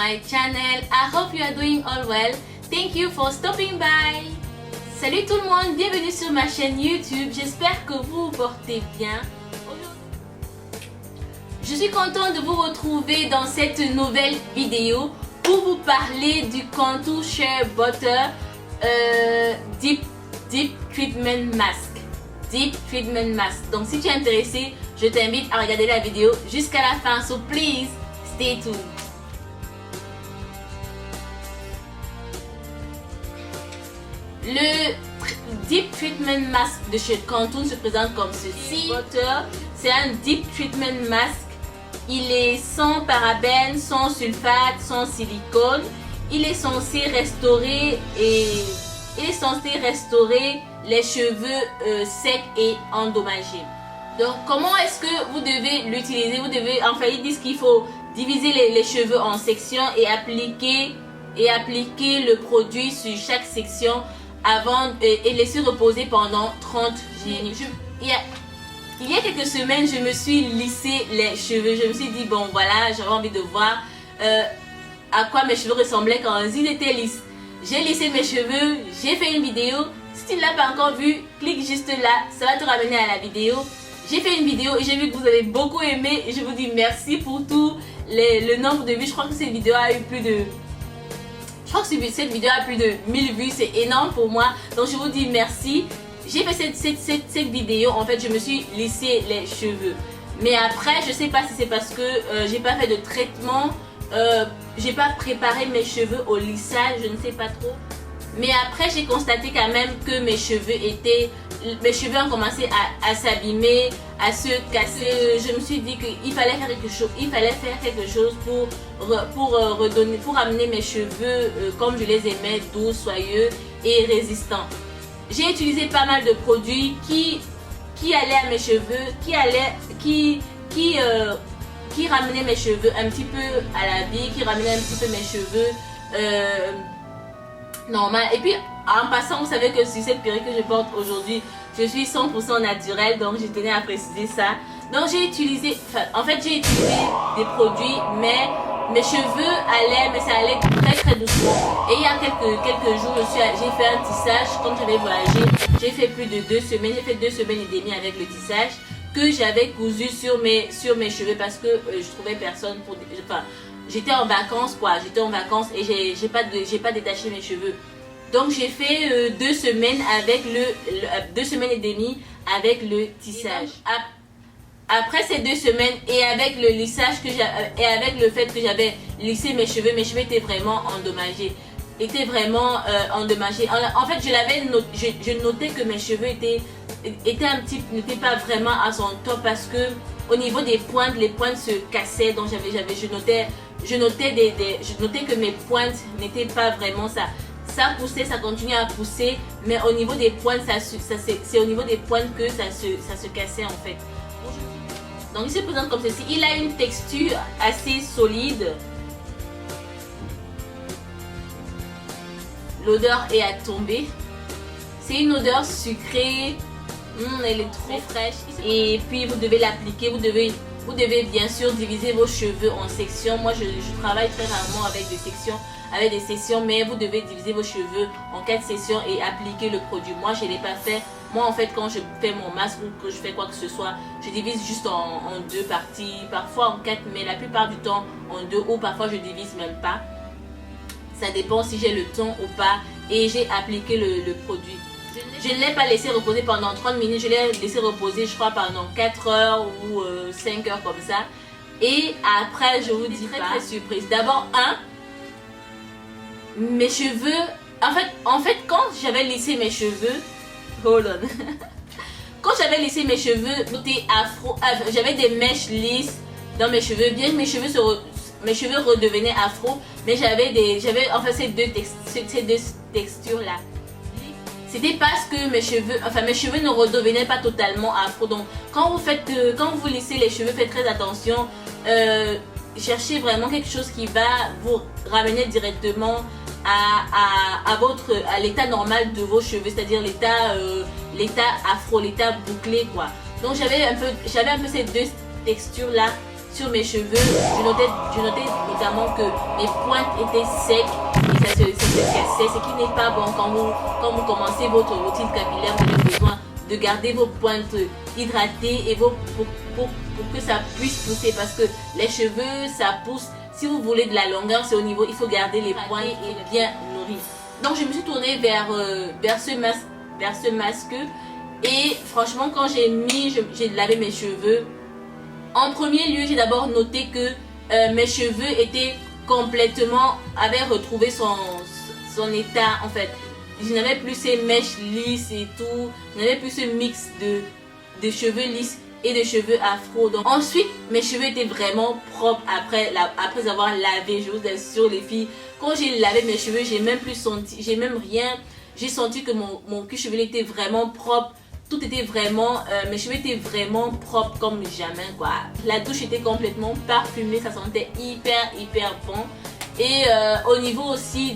my channel. I hope you are doing all well. Thank you for stopping by. Salut tout le monde, bienvenue sur ma chaîne YouTube. J'espère que vous vous portez bien. Je suis contente de vous retrouver dans cette nouvelle vidéo pour vous parler du Contour Shea Butter Deep Treatment Mask. Deep Treatment Mask. Donc si tu es intéressé, je t'invite à regarder la vidéo jusqu'à la fin. So please, stay tuned. Le Deep Treatment Mask de chez Contour se présente comme ceci. C'est un Deep Treatment Mask. Il est sans parabènes, sans sulfate, sans silicone. Il est censé restaurer les cheveux secs et endommagés. Donc comment est-ce que vous devez l'utiliser? Vous devez, enfin ils disent qu'il faut diviser les cheveux en sections et appliquer le produit sur chaque section avant et laisser reposer pendant 30 minutes. Il y a quelques semaines, je me suis lissé les cheveux. Je me suis dit bon voilà, j'avais envie de voir à quoi mes cheveux ressemblaient quand ils étaient lisses. J'ai lissé mes cheveux, j'ai fait une vidéo. Si tu ne l'as pas encore vu, clique juste là, ça va te ramener à la vidéo. J'ai fait une vidéo et j'ai vu que vous avez beaucoup aimé et je vous dis merci pour tout le nombre de vues. Je crois que cette vidéo a eu plus de... cette vidéo a plus de 1000 vues, c'est énorme pour moi. Donc je vous dis merci. J'ai fait cette vidéo, en fait je me suis lissé les cheveux. Mais après je sais pas si c'est parce que j'ai pas fait de traitement, j'ai pas préparé mes cheveux au lissage, je ne sais pas trop. Mais après j'ai constaté quand même que mes cheveux ont commencé à s'abîmer, à se casser. Je me suis dit qu'il fallait faire quelque chose, pour amener mes cheveux comme je les aimais, doux, soyeux et résistants. J'ai utilisé pas mal de produits qui allaient à mes cheveux, qui ramenaient mes cheveux un petit peu à la vie, qui ramenaient un petit peu mes cheveux normal. Et puis en passant, vous savez que sur cette perruque que je porte aujourd'hui, je suis 100% naturelle, donc je tenais à préciser ça. Donc j'ai utilisé, des produits, mais mes cheveux allaient, mais ça allait très doucement. Et il y a quelques jours, j'ai fait un tissage, comme j'avais voyagé, j'ai fait plus de 2 semaines, j'ai fait 2 semaines et demie avec le tissage que j'avais cousu sur mes cheveux parce que je trouvais personne pour... Enfin, j'étais en vacances et j'ai pas détaché mes cheveux. Donc j'ai fait 2 semaines avec 2 semaines et demie avec le tissage. Après ces 2 semaines et avec le lissage et avec le fait que j'avais lissé mes cheveux étaient vraiment endommagés. En fait, je notais que mes cheveux n'étaient pas vraiment à son top parce que au niveau des pointes, les pointes se cassaient. Donc je notais que mes pointes n'étaient pas vraiment ça. Ça poussait, ça continuait à pousser, mais au niveau des pointes, c'est au niveau des pointes que ça se cassait en fait. Donc il se présente comme ceci. Il a une texture assez solide. L'odeur est à tomber. C'est une odeur sucrée. Elle est trop fraîche. Et puis vous devez l'appliquer. Vous devez bien sûr diviser vos cheveux en sections. Moi je travaille très rarement avec des sections, mais vous devez diviser vos cheveux en 4 sections et appliquer le produit. Moi je ne l'ai pas fait. Moi en fait quand je fais mon masque ou que je fais quoi que ce soit, je divise juste en 2 parties, parfois en 4, mais la plupart du temps en 2, ou parfois je divise même pas. Ça dépend si j'ai le temps ou pas. Et j'ai appliqué le produit. Je ne l'ai pas laissé reposer pendant 30 minutes, je l'ai laissé reposer je crois pendant 4 heures ou 5 heures comme ça. Et après je vous dis très surprise. D'abord mes cheveux, en fait quand j'avais lissé mes cheveux, quand j'avais lissé mes cheveux, c'était afro, j'avais des mèches lisses dans mes cheveux, bien que mes cheveux redevenaient afro, mais j'avais ces deux textures là. C'était parce que mes cheveux ne redevenaient pas totalement afro. Donc quand vous lissez les cheveux, faites très attention. Cherchez vraiment quelque chose qui va vous ramener directement à l'état normal de vos cheveux, c'est-à-dire l'état afro, l'état bouclé quoi. Donc j'avais un peu ces deux textures là sur mes cheveux, je notais notamment que mes pointes étaient secs et ça se cassait, ce qui n'est pas bon quand vous commencez votre routine capillaire. Vous avez besoin de garder vos pointes hydratées et pour que ça puisse pousser, parce que les cheveux ça pousse. Si vous voulez de la longueur, c'est au niveau, il faut garder les pointes et bien nourrir. Donc je me suis tournée vers ce masque et franchement quand j'ai lavé mes cheveux, en premier lieu j'ai d'abord noté que mes cheveux étaient avaient retrouvé son état en fait. Je n'avais plus ces mèches lisses et tout, je n'avais plus ce mix de cheveux lisses et de cheveux afro. Donc ensuite mes cheveux étaient vraiment propres après avoir lavé. Je vous assure les filles, quand j'ai lavé mes cheveux, j'ai senti que mon cuir chevelu était vraiment propre. Tout était vraiment, mes cheveux étaient vraiment propres comme jamais quoi. La douche était complètement parfumée, ça sentait hyper bon. Et au niveau aussi,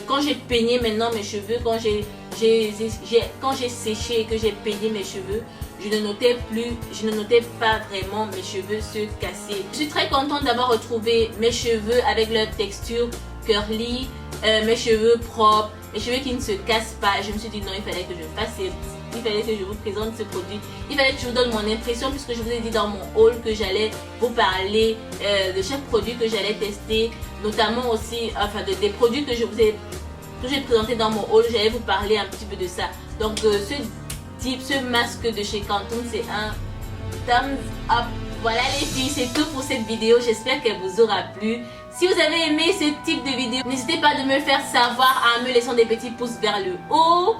quand j'ai peigné maintenant mes cheveux, quand j'ai séché et que j'ai peigné mes cheveux, je ne notais pas vraiment mes cheveux se casser. Je suis très contente d'avoir retrouvé mes cheveux avec leur texture curly, mes cheveux propres, mes cheveux qui ne se cassent pas. Je me suis dit non, il fallait que je vous présente ce produit. Il fallait que je vous donne mon impression, puisque je vous ai dit dans mon haul que j'allais vous parler de chaque produit que j'allais tester, notamment aussi des produits que j'ai présenté dans mon haul. J'allais vous parler un petit peu de ça. Donc ce masque de chez Quantum, c'est un thumbs up. Voilà les filles, c'est tout pour cette vidéo. J'espère qu'elle vous aura plu. Si vous avez aimé ce type de vidéo, n'hésitez pas de me faire savoir en me laissant des petits pouces vers le haut.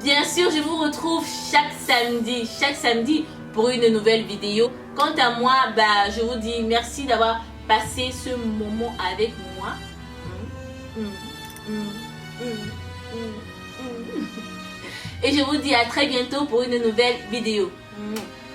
Bien sûr, je vous retrouve chaque samedi pour une nouvelle vidéo. Quant à moi, je vous dis merci d'avoir passé ce moment avec moi. Et je vous dis à très bientôt pour une nouvelle vidéo.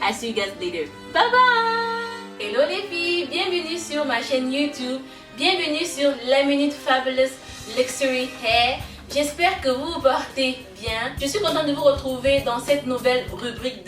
I see you guys later. Bye bye. Hello les filles, bienvenue sur ma chaîne YouTube. Bienvenue sur La Minute Fabulous Luxury Hair. J'espère que vous vous portez bien. Je suis contente de vous retrouver dans cette nouvelle rubrique